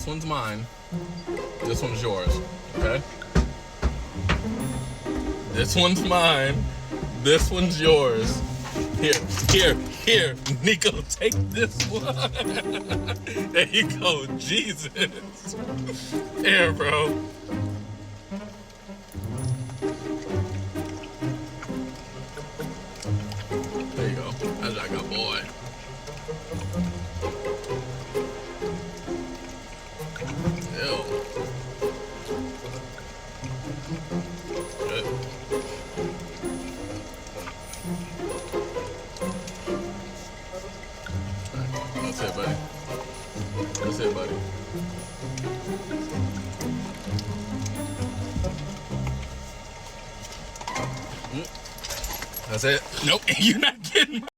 This one's mine. This one's yours. Okay? This one's mine. This one's yours. Here. Nico, take this one. There you go. Jesus. Here, bro. There you go. That's like a boy. Ew. Good. That's it, buddy. That's it, buddy. That's it. Nope, you're not getting